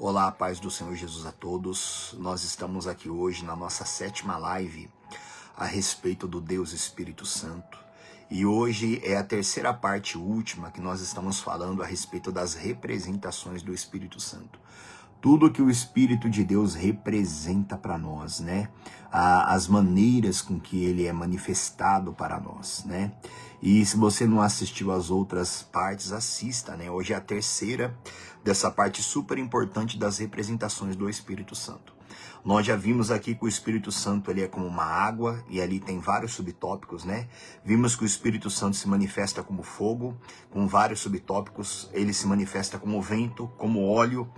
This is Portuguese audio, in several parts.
Olá, paz do Senhor Jesus a todos. Nós estamos aqui hoje na nossa 7ª live a respeito do Deus Espírito Santo. E hoje é a terceira parte última que nós estamos falando a respeito das representações do Espírito Santo. Tudo que o Espírito de Deus representa para nós, né? As maneiras com que ele é manifestado para nós, né? E se você não assistiu às outras partes, assista, né? Hoje é a terceira dessa parte super importante das representações do Espírito Santo. Nós já vimos aqui que o Espírito Santo ele é como uma água, e ali tem vários subtópicos, né? Vimos que o Espírito Santo se manifesta como fogo, com vários subtópicos. Ele se manifesta como vento, como óleo.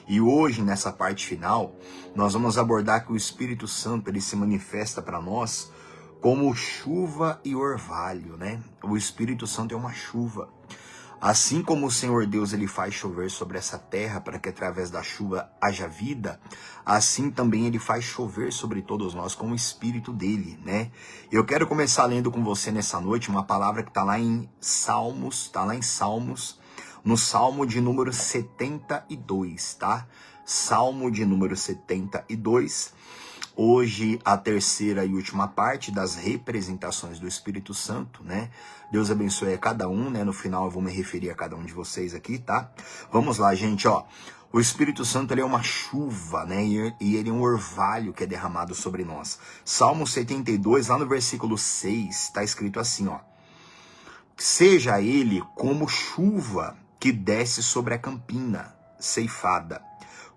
E hoje, nessa parte final, nós vamos abordar que o Espírito Santo ele se manifesta para nós como chuva e orvalho, né? O Espírito Santo é uma chuva. Assim como o Senhor Deus ele faz chover sobre essa terra para que através da chuva haja vida, assim também ele faz chover sobre todos nós com o Espírito dele, né? Eu quero começar lendo com você nessa noite uma palavra que está lá em Salmos, no Salmo de número 72, tá? Salmo de número 72. Hoje, a terceira e última parte das representações do Espírito Santo, né? Deus abençoe a cada um, né? No final eu vou me referir a cada um de vocês aqui, tá? Vamos lá, gente, ó. O Espírito Santo, ele é uma chuva, né? E ele é um orvalho que é derramado sobre nós. Salmo 72, lá no versículo 6, tá escrito assim, ó. Seja ele como chuva que desce sobre a campina ceifada,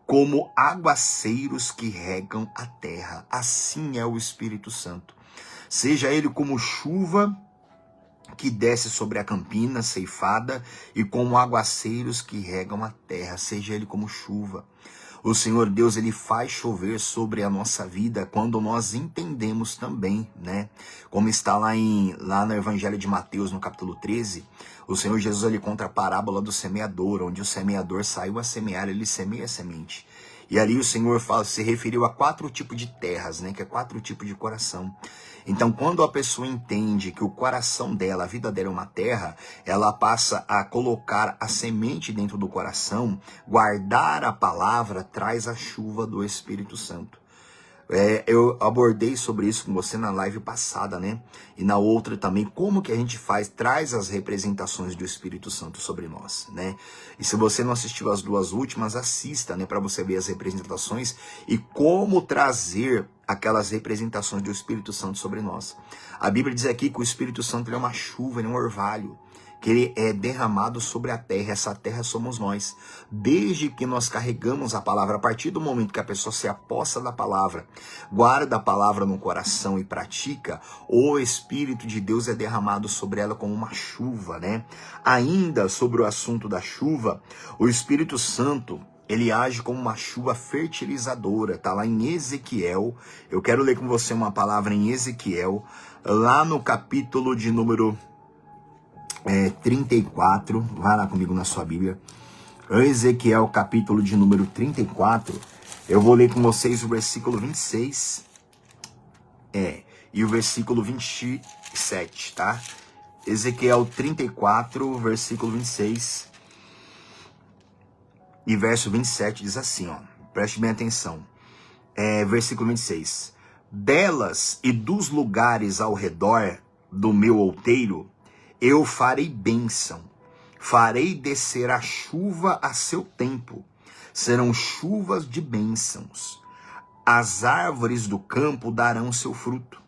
como aguaceiros que regam a terra. Assim é o Espírito Santo. Seja ele como chuva que desce sobre a campina ceifada e como aguaceiros que regam a terra. Seja ele como chuva. O Senhor Deus, ele faz chover sobre a nossa vida quando nós entendemos também, né? Como está lá no Evangelho de Mateus, no capítulo 13, o Senhor Jesus, ele conta a parábola do semeador, onde o semeador saiu a semear, ele semeia a semente. E ali o Senhor se referiu a 4 tipos de terras, né? Que é 4 tipos de coração. Então, quando a pessoa entende que o coração dela, a vida dela é uma terra, ela passa a colocar a semente dentro do coração, guardar a palavra, traz a chuva do Espírito Santo. Eu abordei sobre isso com você na live passada, né? E na outra também, como que a gente traz as representações do Espírito Santo sobre nós, né? E se você não assistiu as 2 últimas, assista, né? Para você ver as representações e como trazer aquelas representações do Espírito Santo sobre nós. A Bíblia diz aqui que o Espírito Santo ele é uma chuva, ele é um orvalho, que ele é derramado sobre a terra. Essa terra somos nós. Desde que nós carregamos a palavra, a partir do momento que a pessoa se apossa da palavra, guarda a palavra no coração e pratica, o Espírito de Deus é derramado sobre ela como uma chuva, né? Ainda sobre o assunto da chuva, o Espírito Santo, ele age como uma chuva fertilizadora, tá lá em Ezequiel. Eu quero ler com você uma palavra em Ezequiel, lá no capítulo de número 34, vai lá comigo na sua Bíblia. Ezequiel, capítulo de número 34. Eu vou ler com vocês o versículo 26 e o versículo 27, tá? Ezequiel 34, versículo 26 e verso 27 diz assim, ó. Preste bem atenção. Versículo 26. Delas e dos lugares ao redor do meu outeiro, eu farei bênção, farei descer a chuva a seu tempo, serão chuvas de bênçãos. As árvores do campo darão seu fruto,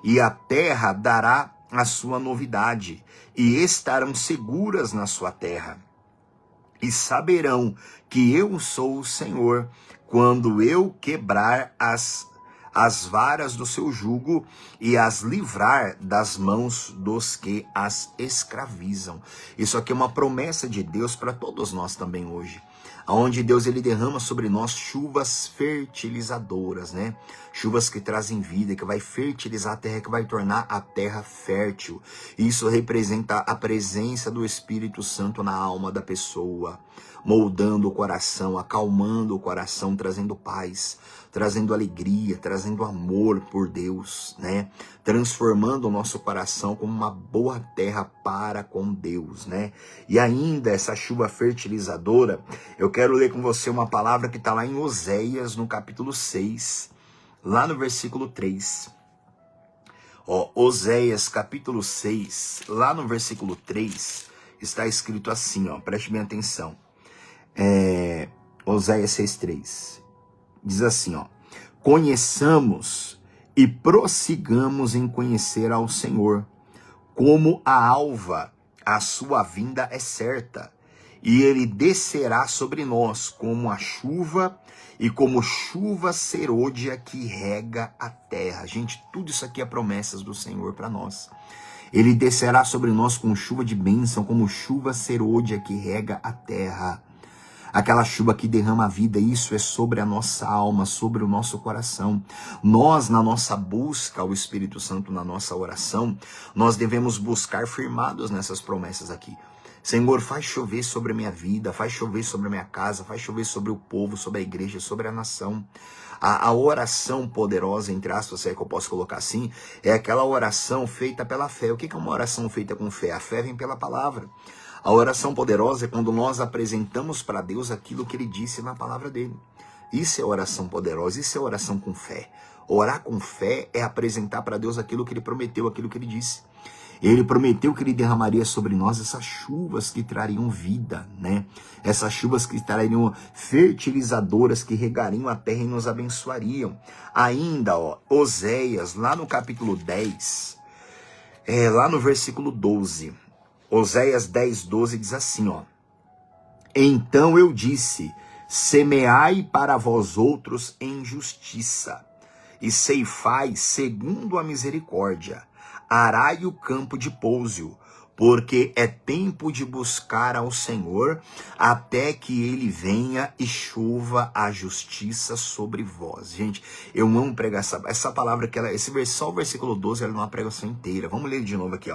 e a terra dará a sua novidade, e estarão seguras na sua terra. E saberão que eu sou o Senhor, quando eu quebrar as varas do seu jugo e as livrar das mãos dos que as escravizam. Isso aqui é uma promessa de Deus para todos nós também hoje. Onde Deus ele derrama sobre nós chuvas fertilizadoras, né? Chuvas que trazem vida, que vai fertilizar a terra, que vai tornar a terra fértil. Isso representa a presença do Espírito Santo na alma da pessoa. moldando o coração, acalmando o coração, trazendo paz, trazendo alegria, trazendo amor por Deus, né? Transformando o nosso coração como uma boa terra para com Deus, né? E ainda essa chuva fertilizadora, eu quero ler com você uma palavra que está lá em Oséias, no capítulo 6, lá no versículo 3. Oséias capítulo 6, lá no versículo 3, está escrito assim, preste bem atenção. Oséias 6:3 diz assim, conheçamos e prossigamos em conhecer ao Senhor, como a alva, a sua vinda é certa, e ele descerá sobre nós como a chuva e como chuva serôdia que rega a terra. Gente, tudo isso aqui é promessas do Senhor para nós. Ele descerá sobre nós com chuva de bênção, como chuva serôdia que rega a terra. Aquela chuva que derrama a vida, isso é sobre a nossa alma, sobre o nosso coração. Nós, na nossa busca ao Espírito Santo, na nossa oração, nós devemos buscar firmados nessas promessas aqui. Senhor, faz chover sobre a minha vida, faz chover sobre a minha casa, faz chover sobre o povo, sobre a igreja, sobre a nação. A oração poderosa, entre aspas, se é que eu posso colocar assim, é aquela oração feita pela fé. O que é uma oração feita com fé? A fé vem pela palavra. A oração poderosa é quando nós apresentamos para Deus aquilo que Ele disse na palavra dele. Isso é oração poderosa, isso é oração com fé. Orar com fé é apresentar para Deus aquilo que Ele prometeu, aquilo que Ele disse. Ele prometeu que Ele derramaria sobre nós essas chuvas que trariam vida, né? Essas chuvas que trariam fertilizadoras, que regariam a terra e nos abençoariam. Ainda, Oséias, lá no capítulo 10, lá no versículo 12, Oséias 10:12 diz assim, então eu disse, semeai para vós outros em justiça, e ceifai segundo a misericórdia, arai o campo de pouso, porque é tempo de buscar ao Senhor, até que Ele venha e chova a justiça sobre vós. Gente, eu amo pregar essa palavra, só o versículo 12, ela é uma pregação inteira. Vamos ler de novo aqui,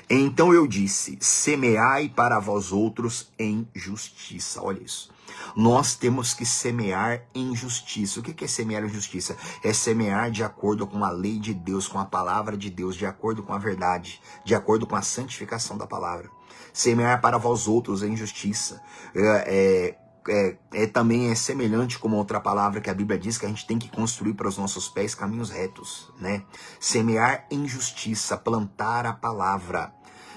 Então eu disse, semeai para vós outros em justiça. Olha isso. Nós temos que semear em justiça. O que é semear em justiça? É semear de acordo com a lei de Deus, com a palavra de Deus, de acordo com a verdade, de acordo com a santificação da palavra. Semear para vós outros em justiça. Também é semelhante como outra palavra que a Bíblia diz que a gente tem que construir para os nossos pés caminhos retos, né? Semear em justiça, plantar a palavra.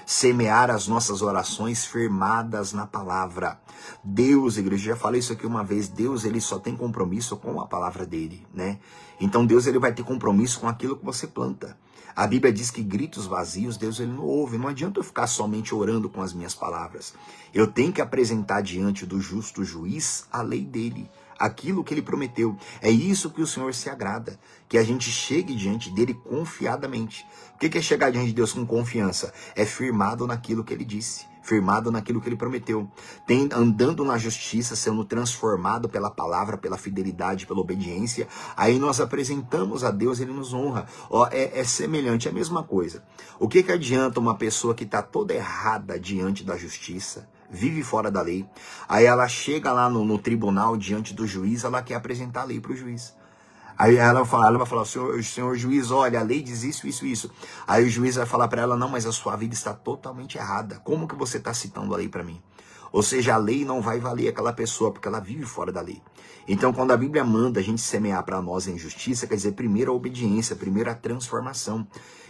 Semear as nossas orações firmadas na palavra. Deus, igreja, já falei isso aqui uma vez, Deus, ele só tem compromisso com a palavra dele, né? Então Deus, ele vai ter compromisso com aquilo que você planta. A Bíblia diz que gritos vazios, Deus, ele não ouve. Não adianta eu ficar somente orando com as minhas palavras. Eu tenho que apresentar diante do justo juiz a lei dele, aquilo que ele prometeu. É isso que o Senhor se agrada, que a gente chegue diante dele confiadamente. O que é chegar diante de Deus com confiança? É firmado naquilo que ele disse, firmado naquilo que ele prometeu, andando na justiça, sendo transformado pela palavra, pela fidelidade, pela obediência. Aí nós apresentamos a Deus, ele nos honra. É semelhante, é a mesma coisa. O que adianta uma pessoa que está toda errada diante da justiça, vive fora da lei, aí ela chega lá no tribunal, diante do juiz, ela quer apresentar a lei para o juiz. Aí ela vai falar, senhor juiz, olha, a lei diz isso, isso, isso. Aí o juiz vai falar para ela, não, mas a sua vida está totalmente errada. Como que você está citando a lei para mim? Ou seja, a lei não vai valer aquela pessoa, porque ela vive fora da lei. Então, quando a Bíblia manda a gente semear para nós em justiça, quer dizer, primeiro a obediência, primeiro a transformação.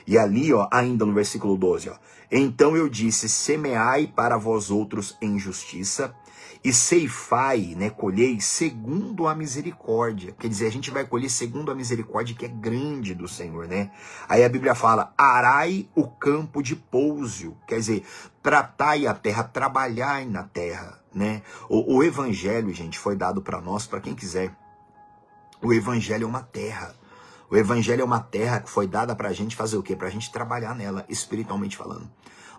E ali, ainda no versículo 12, então eu disse, semeai para vós outros em justiça, e ceifai, né, colhei segundo a misericórdia. Quer dizer, a gente vai colher segundo a misericórdia que é grande do Senhor, né? Aí a Bíblia fala, arai o campo de pouso. Quer dizer, tratai a terra, trabalhai na terra, né? O evangelho, gente, foi dado para nós, para quem quiser. O evangelho é uma terra. O evangelho é uma terra que foi dada para a gente fazer o quê? Para a gente trabalhar nela, espiritualmente falando.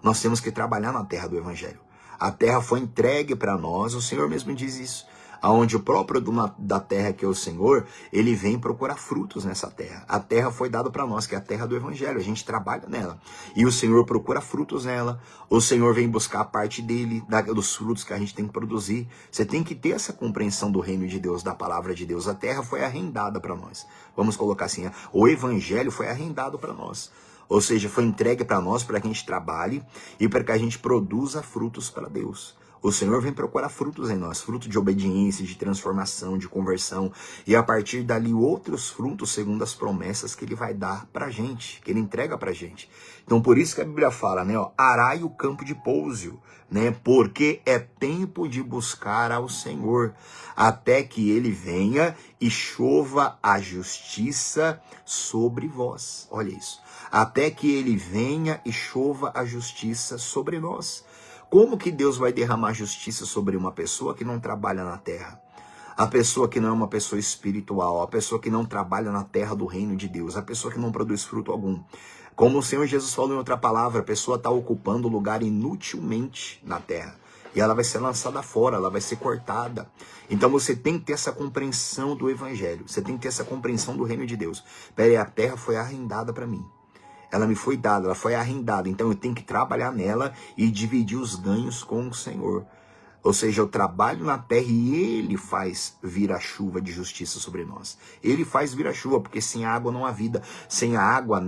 Nós temos que trabalhar na terra do evangelho. A terra foi entregue para nós, o Senhor mesmo diz isso. aonde o próprio dono da terra, que é o Senhor, ele vem procurar frutos nessa terra. A terra foi dada para nós, que é a terra do Evangelho, a gente trabalha nela. E o Senhor procura frutos nela, o Senhor vem buscar a parte dele, dos frutos que a gente tem que produzir. Você tem que ter essa compreensão do reino de Deus, da palavra de Deus. A terra foi arrendada para nós. Vamos colocar assim, o Evangelho foi arrendado para nós. Ou seja, foi entregue para nós, para que a gente trabalhe e para que a gente produza frutos para Deus. O Senhor vem procurar frutos em nós, fruto de obediência, de transformação, de conversão, e a partir dali outros frutos segundo as promessas que Ele vai dar pra gente, que Ele entrega pra gente. Então por isso que a Bíblia fala, né, ó, arai o campo de pouso, né, porque é tempo de buscar ao Senhor, até que Ele venha e chova a justiça sobre vós. Olha isso, até que Ele venha e chova a justiça sobre nós. Como que Deus vai derramar justiça sobre uma pessoa que não trabalha na terra? A pessoa que não é uma pessoa espiritual, a pessoa que não trabalha na terra do reino de Deus, a pessoa que não produz fruto algum. Como o Senhor Jesus falou em outra palavra, a pessoa está ocupando lugar inutilmente na terra. E ela vai ser lançada fora, ela vai ser cortada. Então você tem que ter essa compreensão do Evangelho, você tem que ter essa compreensão do reino de Deus. Peraí, a terra foi arrendada para mim. Ela me foi dada, ela foi arrendada, então eu tenho que trabalhar nela e dividir os ganhos com o Senhor. Ou seja, eu trabalho na terra e Ele faz vir a chuva de justiça sobre nós. Ele faz vir a chuva, porque sem água não há vida. Sem a água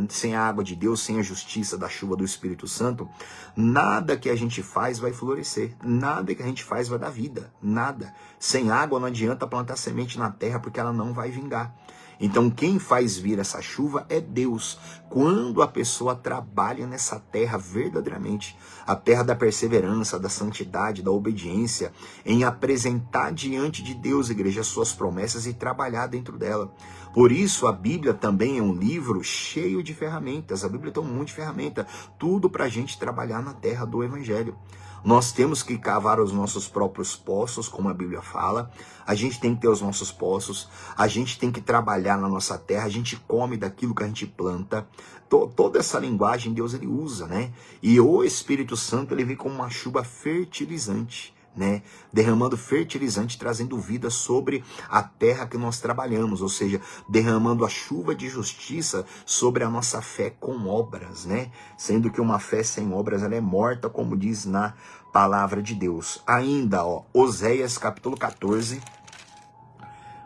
de Deus, sem a justiça da chuva do Espírito Santo, nada que a gente faz vai florescer. Nada que a gente faz vai dar vida. Nada. Sem água não adianta plantar semente na terra, porque ela não vai vingar. Então quem faz vir essa chuva é Deus. Quando a pessoa trabalha nessa terra verdadeiramente, a terra da perseverança, da santidade, da obediência, em apresentar diante de Deus, igreja, as suas promessas e trabalhar dentro dela. Por isso a Bíblia também é um livro cheio de ferramentas. A Bíblia tem um monte de ferramenta, tudo para a gente trabalhar na terra do Evangelho. Nós temos que cavar os nossos próprios poços, como a Bíblia fala. A gente tem que ter os nossos poços. A gente tem que trabalhar na nossa terra. A gente come daquilo que a gente planta. Toda essa linguagem Deus ele usa, né? E o Espírito Santo ele vem como uma chuva fertilizante, né? Derramando fertilizante, trazendo vida sobre a terra que nós trabalhamos, ou seja, derramando a chuva de justiça sobre a nossa fé com obras, né? Sendo que uma fé sem obras ela é morta, como diz na palavra de Deus. Ainda, ó, Oséias capítulo 14,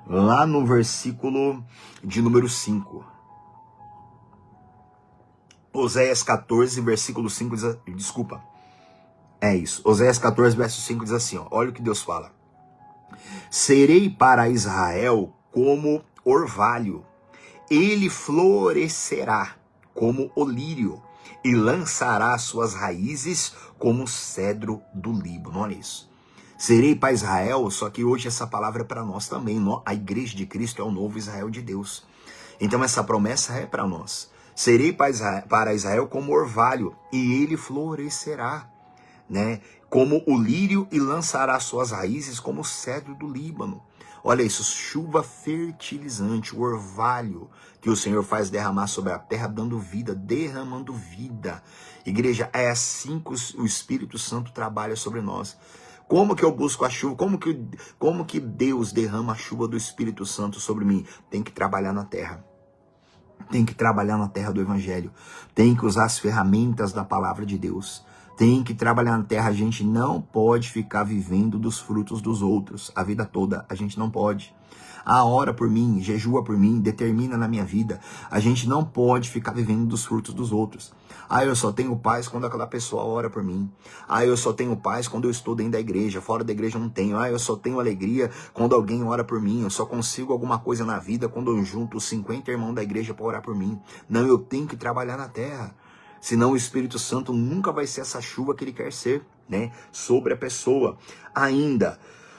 lá no versículo de número 5. Oséias 14, versículo 5 diz, desculpa. É isso. Oséias 14, verso 5 diz assim, ó, olha o que Deus fala. Serei para Israel como orvalho, ele florescerá como o lírio e lançará suas raízes como o cedro do Líbano. Olha isso. Serei para Israel, só que hoje essa palavra é para nós também. A igreja de Cristo é o novo Israel de Deus. Então essa promessa é para nós. Serei para Israel como orvalho e ele florescerá, né, como o lírio e lançará suas raízes como o cedro do Líbano. Olha isso, chuva fertilizante, o orvalho que o Senhor faz derramar sobre a terra, dando vida, derramando vida. Igreja, é assim que o Espírito Santo trabalha sobre nós. Como que eu busco a chuva? Como que Deus derrama a chuva do Espírito Santo sobre mim? Tem que trabalhar na terra. Tem que trabalhar na terra do Evangelho. Tem que usar as ferramentas da palavra de Deus. Tem que trabalhar na terra. A gente não pode ficar vivendo dos frutos dos outros a vida toda. A gente não pode. Ora por mim, jejua por mim, determina na minha vida. A gente não pode ficar vivendo dos frutos dos outros. Eu só tenho paz quando aquela pessoa ora por mim. Eu só tenho paz quando eu estou dentro da igreja. Fora da igreja eu não tenho. Eu só tenho alegria quando alguém ora por mim. Eu só consigo alguma coisa na vida quando eu junto os 50 irmãos da igreja para orar por mim. Não, eu tenho que trabalhar na terra. Senão o Espírito Santo nunca vai ser essa chuva que ele quer ser, né, sobre a pessoa. Ainda,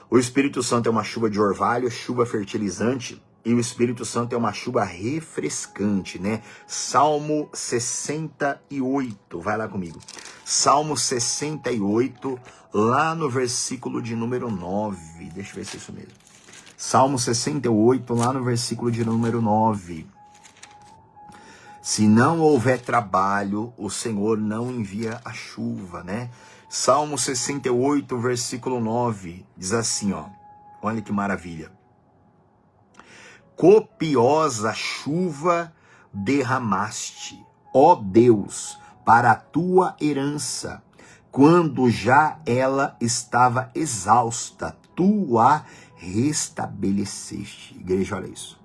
o Espírito Santo é uma chuva de orvalho, chuva fertilizante, e o Espírito Santo é uma chuva refrescante, né? Salmo 68, vai lá comigo. Salmo 68, lá no versículo de número 9. Deixa eu ver se é isso mesmo. Salmo 68, lá no versículo de número 9. Se não houver trabalho, o Senhor não envia a chuva, né? Salmo 68, versículo 9, diz assim, ó. Olha que maravilha. Copiosa chuva derramaste, ó Deus, para a tua herança, quando já ela estava exausta, tu a restabeleceste. Igreja, olha isso.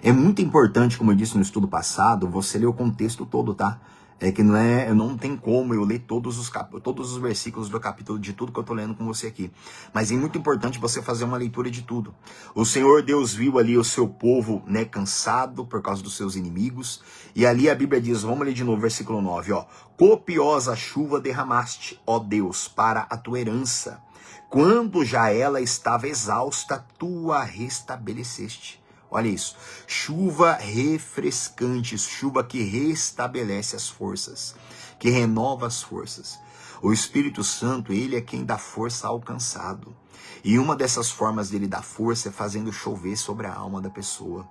É muito importante, como eu disse no estudo passado, você ler o contexto todo, tá? É que não tem como eu ler todos os versículos do capítulo de tudo que eu estou lendo com você aqui. Mas é muito importante você fazer uma leitura de tudo. O Senhor Deus viu ali o seu povo, né, cansado por causa dos seus inimigos. E ali a Bíblia diz, vamos ler de novo, versículo 9, ó. Copiosa chuva derramaste, ó Deus, para a tua herança. Quando já ela estava exausta, tu a restabeleceste. Olha isso, chuva refrescante, chuva que restabelece as forças, que renova as forças. O Espírito Santo, ele é quem dá força ao cansado. E uma dessas formas dele dar força é fazendo chover sobre a alma da pessoa.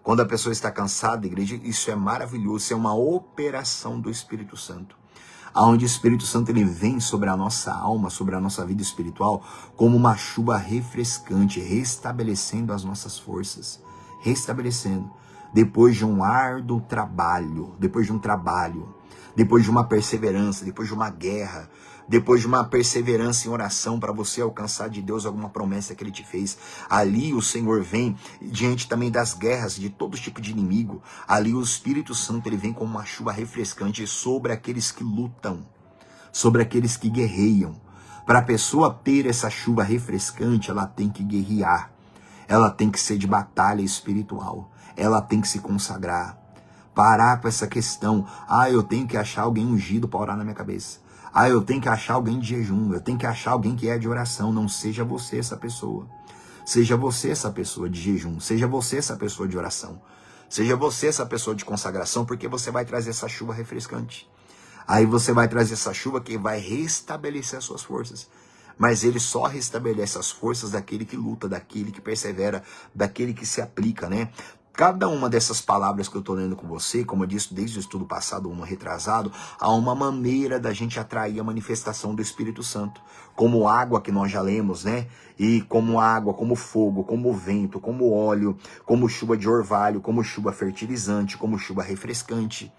Quando a pessoa está cansada, igreja, isso é maravilhoso, isso é uma operação do Espírito Santo. Onde o Espírito Santo ele vem sobre a nossa alma, sobre a nossa vida espiritual, como uma chuva refrescante, restabelecendo as nossas forças. Restabelecendo, depois de um árduo trabalho, depois de uma perseverança, depois de uma guerra, depois de uma perseverança em oração para você alcançar de Deus alguma promessa que Ele te fez. Ali o Senhor vem, diante também das guerras, de todo tipo de inimigo, ali o Espírito Santo ele vem como uma chuva refrescante sobre aqueles que lutam, sobre aqueles que guerreiam. Para a pessoa ter essa chuva refrescante, ela tem que guerrear. Ela tem que ser de batalha espiritual. Ela tem que se consagrar. Parar com essa questão. Eu tenho que achar alguém ungido para orar na minha cabeça. Eu tenho que achar alguém de jejum. Eu tenho que achar alguém que é de oração. Não seja você essa pessoa. Seja você essa pessoa de jejum. Seja você essa pessoa de oração. Seja você essa pessoa de consagração, porque você vai trazer essa chuva refrescante. Aí você vai trazer essa chuva que vai restabelecer as suas forças. Mas ele só restabelece as forças daquele que luta, daquele que persevera, daquele que se aplica, né? Cada uma dessas palavras que eu estou lendo com você, como eu disse desde o estudo passado, um retrasado, há uma maneira da gente atrair a manifestação do Espírito Santo. Como água que nós já lemos, né? E como água, como fogo, como vento, como óleo, como chuva de orvalho, como chuva fertilizante, como chuva refrescante.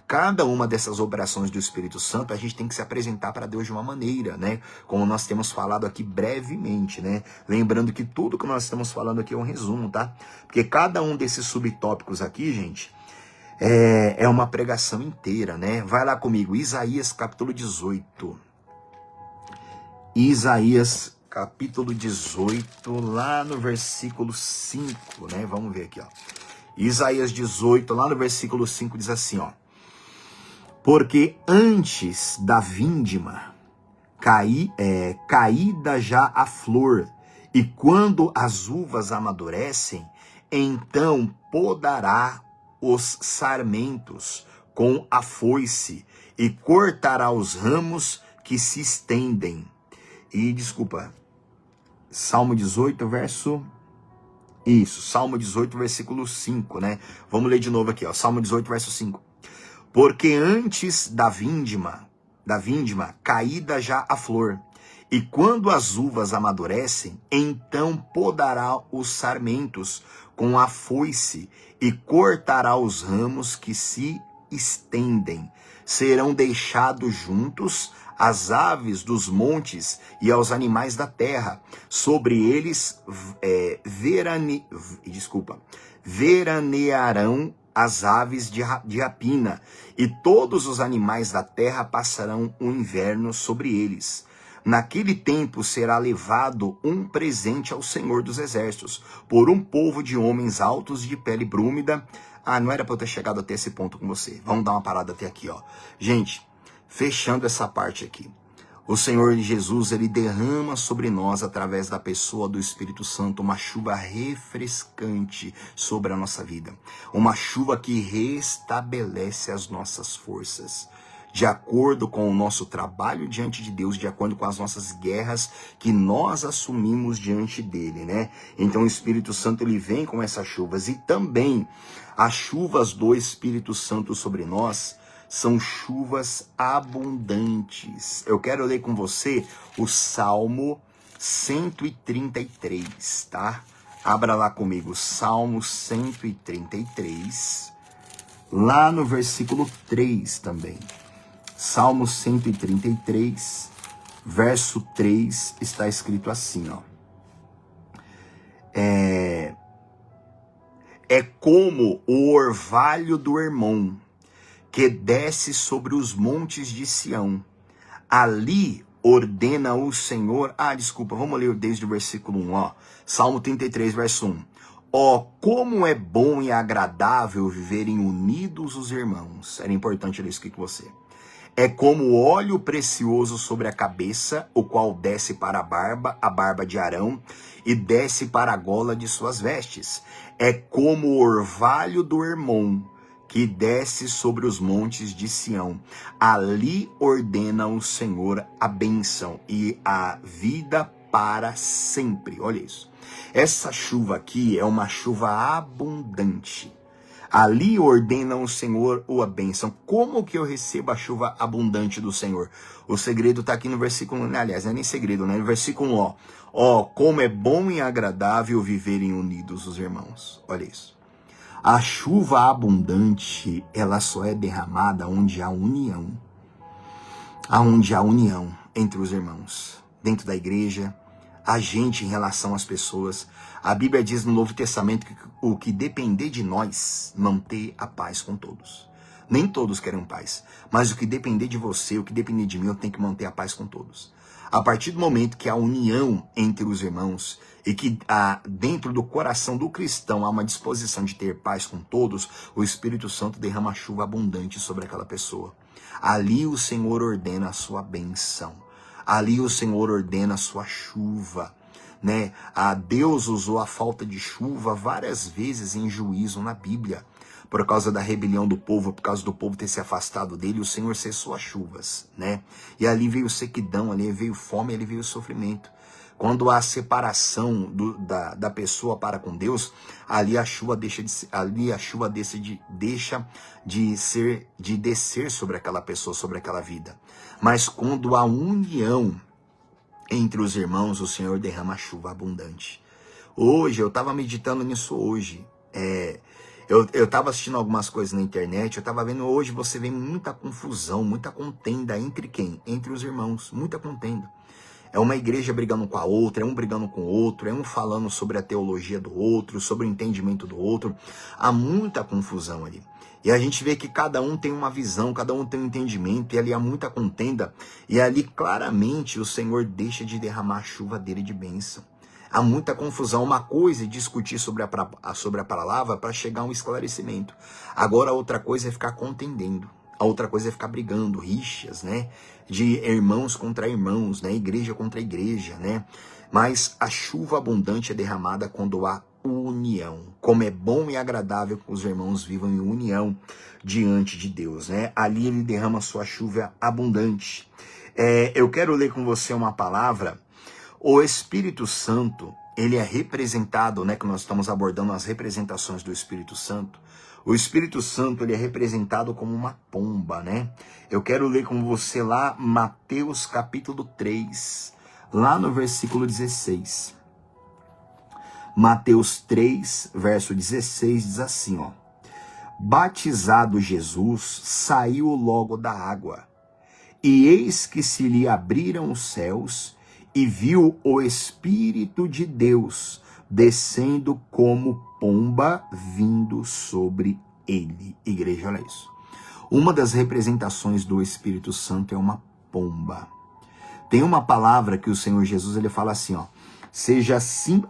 Cada uma dessas operações do Espírito Santo, a gente tem que se apresentar para Deus de uma maneira, né? Como nós temos falado aqui brevemente, né? Lembrando que tudo que nós estamos falando aqui é um resumo, tá? Porque cada um desses subtópicos aqui, gente, é uma pregação inteira, né? Vai lá comigo, Isaías capítulo 18. Isaías capítulo 18, lá no versículo 5, né? Vamos ver aqui, ó. Isaías 18, lá no versículo 5, diz assim, ó. Porque antes da vindima, caída já a flor, e quando as uvas amadurecem, então podará os sarmentos com a foice, e cortará os ramos que se estendem. E, Salmo 18, Salmo 18, versículo 5, né? Vamos ler de novo aqui, ó. Salmo 18, verso 5. Porque antes da vindima, caída já a flor, e quando as uvas amadurecem, então podará os sarmentos com a foice, e cortará os ramos que se estendem. Serão deixados juntos as aves dos montes e aos animais da terra. Sobre eles veranearão as aves de rapina, e todos os animais da terra passarão o inverno sobre eles. Naquele tempo será levado um presente ao Senhor dos Exércitos, por um povo de homens altos de pele brúmida. Não era para eu ter chegado até esse ponto com você. Vamos dar uma parada até aqui, ó. Gente, fechando essa parte aqui. O Senhor Jesus, ele derrama sobre nós, através da pessoa do Espírito Santo, uma chuva refrescante sobre a nossa vida. Uma chuva que restabelece as nossas forças, de acordo com o nosso trabalho diante de Deus, de acordo com as nossas guerras que nós assumimos diante dele, né? Então o Espírito Santo, ele vem com essas chuvas. E também as chuvas do Espírito Santo sobre nós são chuvas abundantes. Eu quero ler com você o Salmo 133, tá? Abra lá comigo, Salmo 133, lá no versículo 3 também. Salmo 133, verso 3, está escrito assim, ó. É como o orvalho do Hermon, que desce sobre os montes de Sião. Ali ordena o Senhor... desculpa, vamos ler desde o versículo 1, ó. Salmo 33, verso 1. Ó, como é bom e agradável viverem unidos os irmãos. Era importante ler isso aqui com você. É como óleo precioso sobre a cabeça, o qual desce para a barba de Arão, e desce para a gola de suas vestes. É como o orvalho do Hermon, que desce sobre os montes de Sião. Ali ordena o Senhor a bênção e a vida para sempre. Olha isso. Essa chuva aqui é uma chuva abundante. Ali ordena o Senhor a bênção. Como que eu recebo a chuva abundante do Senhor? O segredo está aqui no versículo, aliás, não é nem segredo, né? No versículo 1, ó, como é bom e agradável viverem unidos os irmãos. Olha isso. A chuva abundante, ela só é derramada onde há união. Aonde há união entre os irmãos. Dentro da igreja, a gente em relação às pessoas. A Bíblia diz no Novo Testamento que o que depender de nós, manter a paz com todos. Nem todos querem paz, mas o que depender de você, o que depender de mim, eu tenho que manter a paz com todos. A partir do momento que há união entre os irmãos e que dentro do coração do cristão há uma disposição de ter paz com todos, o Espírito Santo derrama chuva abundante sobre aquela pessoa. Ali o Senhor ordena a sua bênção. Ali o Senhor ordena a sua chuva. Né? Deus usou a falta de chuva várias vezes em juízo na Bíblia. Por causa da rebelião do povo, por causa do povo ter se afastado dele, o Senhor cessou as chuvas, né? E ali veio sequidão, ali veio fome, ali veio sofrimento. Quando há separação da pessoa para com Deus, ali a chuva deixa de descer sobre aquela pessoa, sobre aquela vida. Mas quando há união entre os irmãos, o Senhor derrama chuva abundante. Hoje, eu estava meditando nisso hoje. Eu estava assistindo algumas coisas na internet, eu estava vendo hoje, você vê muita confusão, muita contenda entre quem? Entre os irmãos, muita contenda. É uma igreja brigando com a outra, é um brigando com o outro, é um falando sobre a teologia do outro, sobre o entendimento do outro. Há muita confusão ali. E a gente vê que cada um tem uma visão, cada um tem um entendimento, e ali há muita contenda. E ali claramente o Senhor deixa de derramar a chuva dele de bênção. Há muita confusão. Uma coisa é discutir sobre a palavra para chegar a um esclarecimento. Agora a outra coisa é ficar contendendo. A outra coisa é ficar brigando, rixas, né? De irmãos contra irmãos, né? Igreja contra igreja, né? Mas a chuva abundante é derramada quando há união. Como é bom e agradável que os irmãos vivam em união diante de Deus, né? Ali ele derrama sua chuva abundante. Eu quero ler com você uma palavra. O Espírito Santo, ele é representado, né, que nós estamos abordando as representações do Espírito Santo. O Espírito Santo, ele é representado como uma pomba, né? Eu quero ler com você lá Mateus capítulo 3, lá no versículo 16. Mateus 3, verso 16, diz assim, ó. Batizado Jesus, saiu logo da água, e eis que se lhe abriram os céus, e viu o Espírito de Deus descendo como pomba vindo sobre ele. Igreja, olha isso. Uma das representações do Espírito Santo é uma pomba. Tem uma palavra que o Senhor Jesus ele fala assim, ó. Seja assim.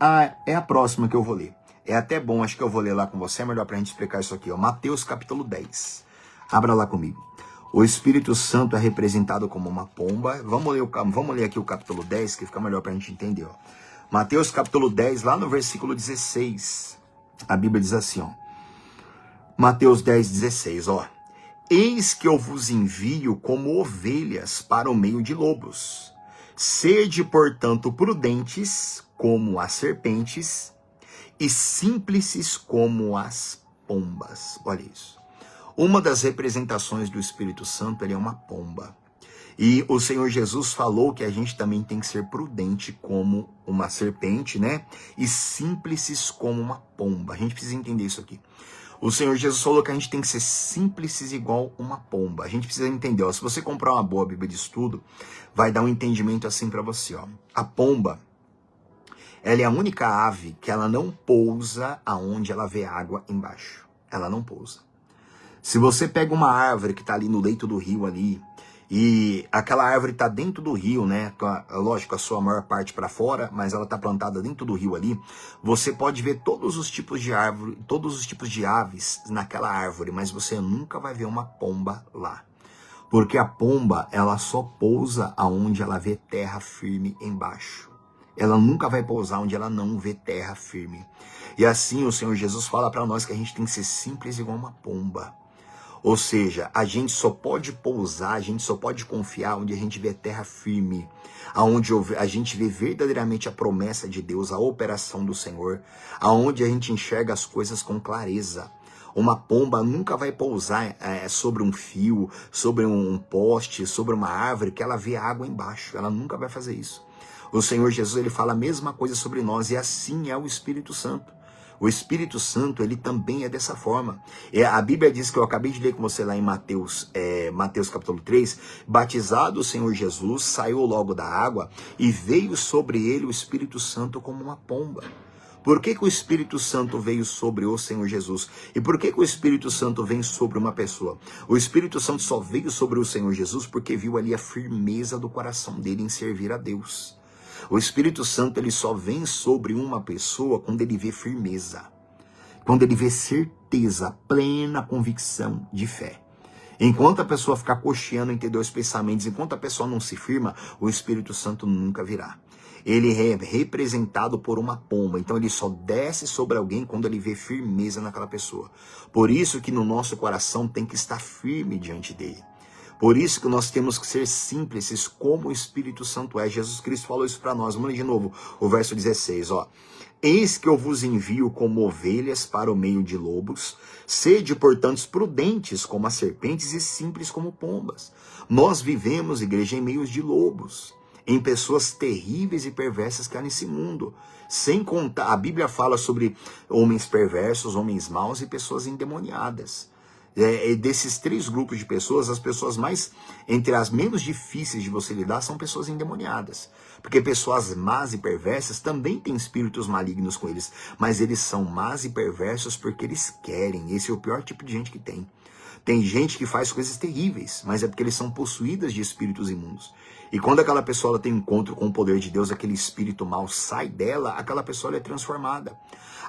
É a próxima que eu vou ler. É até bom, acho que eu vou ler lá com você, é melhor pra gente explicar isso aqui, ó. Mateus capítulo 10. Abra lá comigo. O Espírito Santo é representado como uma pomba. Vamos ler aqui o capítulo 10, que fica melhor para a gente entender. Ó. Mateus capítulo 10, lá no versículo 16. A Bíblia diz assim, ó. Mateus 10, 16, ó. Eis que eu vos envio como ovelhas para o meio de lobos. Sede, portanto, prudentes como as serpentes e simples como as pombas. Olha isso. Uma das representações do Espírito Santo, ele é uma pomba. E o Senhor Jesus falou que a gente também tem que ser prudente como uma serpente, né? E simples como uma pomba. A gente precisa entender isso aqui. O Senhor Jesus falou que a gente tem que ser simples igual uma pomba. A gente precisa entender, ó, se você comprar uma boa Bíblia de estudo, vai dar um entendimento assim para você, ó. A pomba, ela é a única ave que ela não pousa aonde ela vê água embaixo. Ela não pousa. Se você pega uma árvore que está ali no leito do rio ali, e aquela árvore está dentro do rio, né? Lógico, a sua maior parte para fora, mas ela está plantada dentro do rio ali. Você pode ver todos os tipos de árvore, todos os tipos de aves naquela árvore, mas você nunca vai ver uma pomba lá. Porque a pomba, ela só pousa aonde ela vê terra firme embaixo. Ela nunca vai pousar onde ela não vê terra firme. E assim o Senhor Jesus fala para nós que a gente tem que ser simples igual uma pomba. Ou seja, a gente só pode pousar, a gente só pode confiar onde a gente vê terra firme, aonde a gente vê verdadeiramente a promessa de Deus, a operação do Senhor, aonde a gente enxerga as coisas com clareza. Uma pomba nunca vai pousar sobre um fio, sobre um poste, sobre uma árvore que ela vê água embaixo. Ela nunca vai fazer isso. O Senhor Jesus, ele fala a mesma coisa sobre nós, e assim é o Espírito Santo. O Espírito Santo, ele também é dessa forma. A Bíblia diz, que eu acabei de ler com você lá em Mateus capítulo 3, batizado o Senhor Jesus, saiu logo da água e veio sobre ele o Espírito Santo como uma pomba. Por que o Espírito Santo veio sobre o Senhor Jesus? E por que o Espírito Santo vem sobre uma pessoa? O Espírito Santo só veio sobre o Senhor Jesus porque viu ali a firmeza do coração dele em servir a Deus. O Espírito Santo, ele só vem sobre uma pessoa quando ele vê firmeza, quando ele vê certeza, plena convicção de fé. Enquanto a pessoa ficar cocheando entre dois pensamentos, enquanto a pessoa não se firma, o Espírito Santo nunca virá. Ele é representado por uma pomba, então ele só desce sobre alguém quando ele vê firmeza naquela pessoa. Por isso que no nosso coração tem que estar firme diante dele. Por isso que nós temos que ser simples, como o Espírito Santo é. Jesus Cristo falou isso para nós. Vamos ler de novo o verso 16, ó. Eis que eu vos envio como ovelhas para o meio de lobos. Sede, portanto, prudentes como as serpentes e simples como pombas. Nós vivemos, igreja, em meios de lobos, em pessoas terríveis e perversas que há nesse mundo. Sem contar, a Bíblia fala sobre homens perversos, homens maus e pessoas endemoniadas. Desses três grupos de pessoas, as pessoas mais, entre as menos difíceis de você lidar, são pessoas endemoniadas. Porque pessoas más e perversas também têm espíritos malignos com eles, mas eles são más e perversos porque eles querem. Esse é o pior tipo de gente que tem. Tem gente que faz coisas terríveis, mas é porque eles são possuídas de espíritos imundos. E quando aquela pessoa tem um encontro com o poder de Deus, aquele espírito mau sai dela, aquela pessoa é transformada.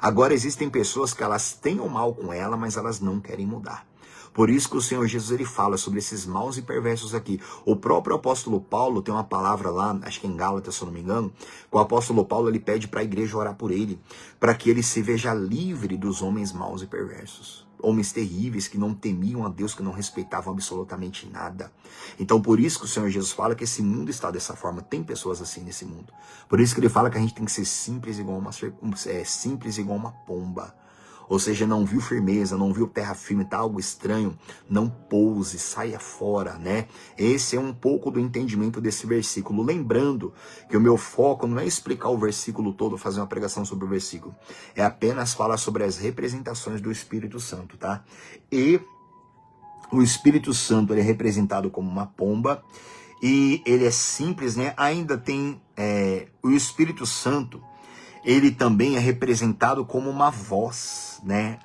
Agora existem pessoas que elas têm o mal com ela, mas elas não querem mudar. Por isso que o Senhor Jesus, ele fala sobre esses maus e perversos aqui. O próprio apóstolo Paulo tem uma palavra lá, acho que em Gálatas, se eu não me engano, que o apóstolo Paulo, ele pede para a igreja orar por ele, para que ele se veja livre dos homens maus e perversos. Homens terríveis que não temiam a Deus, que não respeitavam absolutamente nada. Então por isso que o Senhor Jesus fala que esse mundo está dessa forma. Tem pessoas assim nesse mundo. Por isso que ele fala que a gente tem que ser simples igual uma pomba. Ou seja, não viu firmeza, não viu terra firme, tá algo estranho, não pouse, saia fora, né? Esse é um pouco do entendimento desse versículo. Lembrando que o meu foco não é explicar o versículo todo, fazer uma pregação sobre o versículo. É apenas falar sobre as representações do Espírito Santo, tá? E o Espírito Santo, ele é representado como uma pomba e ele é simples, né? Ainda tem o Espírito Santo, ele também é representado como uma voz, né?